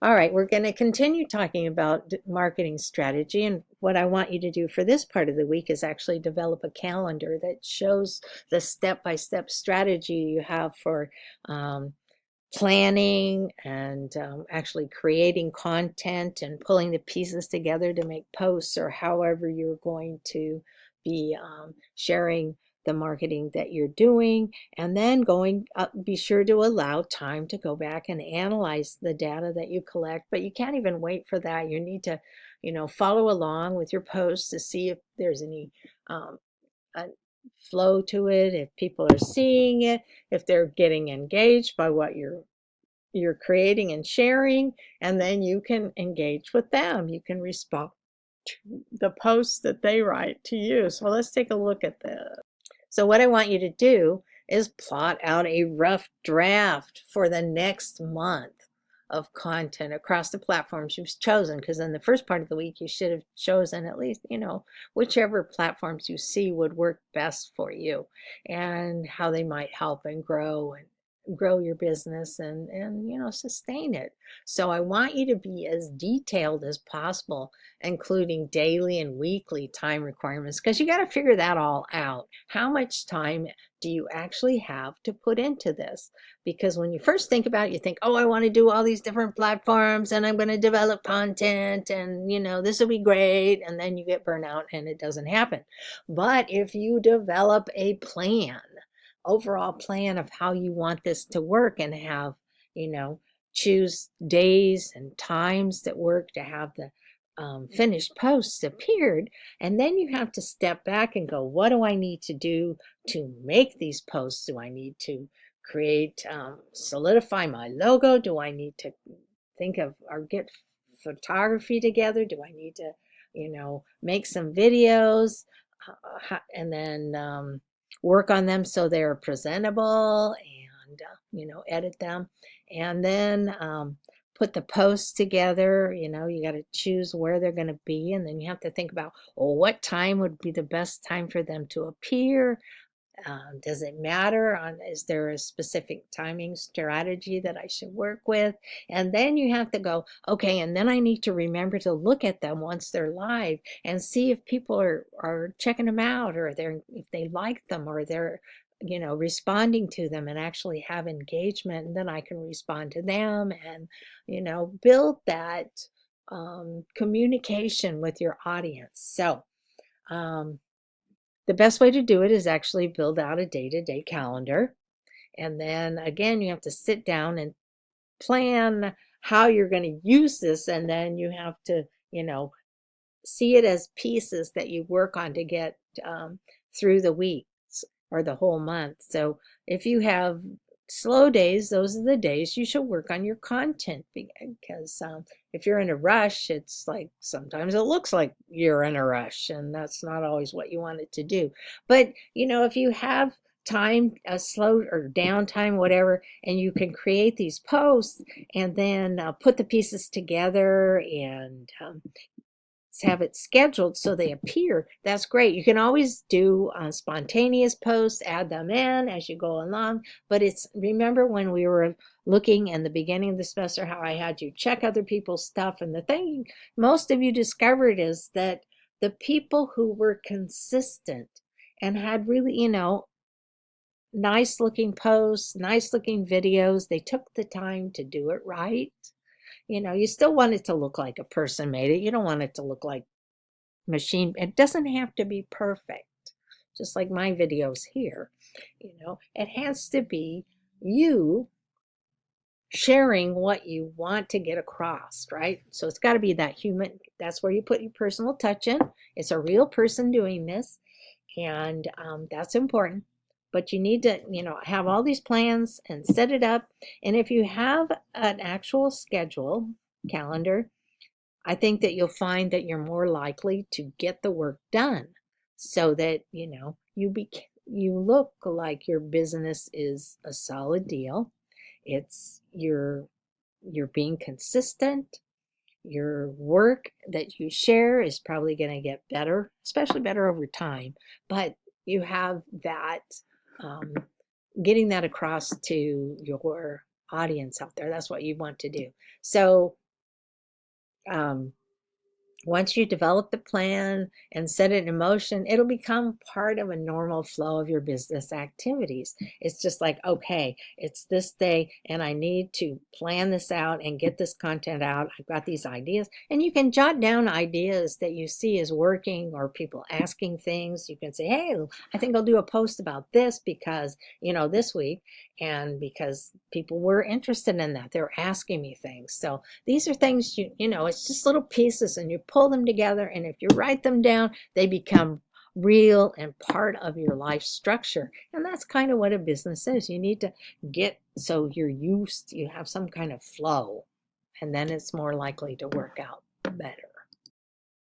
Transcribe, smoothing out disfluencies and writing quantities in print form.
All right, we're going to continue talking about marketing strategy. And what I want you to do for this part of the week is actually develop a calendar that shows the step-by-step strategy you have for um, planning and actually creating content and pulling the pieces together to make posts or however you're going to be sharing the marketing that you're doing, and then going up, be sure to allow time to go back and analyze the data that you collect. But you can't even wait for that. You need to, follow along with your posts to see if there's any um, a flow to it, if people are seeing it, if they're getting engaged by what you're creating and sharing, and then you can engage with them. You can respond to the posts that they write to you. So let's take a look at this. So what I want you to do is plot out a rough draft for the next month of content across the platforms you've chosen, because in the first part of the week you should have chosen at least, whichever platforms you see would work best for you and how they might help and grow your business and sustain it. So I want you to be as detailed as possible, including daily and weekly time requirements, because you got to figure that all out. How much time do you actually have to put into this? Because when you first think about it, you think, oh, I want to do all these different platforms and I'm going to develop content and, this will be great. And then you get burnout and it doesn't happen. But if you develop a plan, overall plan of how you want this to work and have, you know, choose days and times that work to have the finished posts appeared, and then you have to step back and go, what do I need to do to make these posts? Do I need to create, solidify my logo? Do I need to think of or get photography together? Do I need to, make some videos and then work on them so they're presentable and, edit them and then put the posts together. You got to choose where they're going to be, and then you have to think about, well, what time would be the best time for them to appear. Does it matter is there a specific timing strategy that I should work with? And then you have to go, okay, and then I need to remember to look at them once they're live and see if people are checking them out, or if they like them, or they're responding to them and actually have engagement. And then I can respond to them and build that communication with your audience. So the best way to do it is actually build out a day-to-day calendar. And then again, you have to sit down and plan how you're going to use this. And then you have to, see it as pieces that you work on to get through the weeks or the whole month. So if you have slow days, those are the days you should work on your content, because if you're in a rush, it's like sometimes it looks like you're in a rush, and that's not always what you want it to do. But if you have time, a slow or downtime, whatever, and you can create these posts and then put the pieces together and have it scheduled so they appear, that's great. You can always do spontaneous posts, add them in as you go along. But remember when we were looking in the beginning of the semester how I had you check other people's stuff, and the thing most of you discovered is that the people who were consistent and had really, nice looking posts, nice looking videos, they took the time to do it right. You still want it to look like a person made it. You don't want it to look like machine. It doesn't have to be perfect, just like my videos here. It has to be you sharing what you want to get across, right? So it's got to be that human. That's where you put your personal touch in. It's a real person doing this, and that's important. But you need to, have all these plans and set it up. And if you have an actual schedule calendar, I think that you'll find that you're more likely to get the work done, so that you look like your business is a solid deal. It's you're being consistent. Your work that you share is probably going to get better, especially better over time. But you have that um, getting that across to your audience out there. That's what you want to do. So once you develop the plan and set it in motion, it'll become part of a normal flow of your business activities. It's just like, okay, it's this day and I need to plan this out and get this content out. I've got these ideas, and you can jot down ideas that you see as working or people asking things. You can say, hey, I think I'll do a post about this because, this week, and because people were interested in that. They're asking me things. So these are things it's just little pieces, and you pull them together, and if you write them down, they become real and part of your life structure. And that's kind of what a business is. You need to get so you have some kind of flow, and then it's more likely to work out better.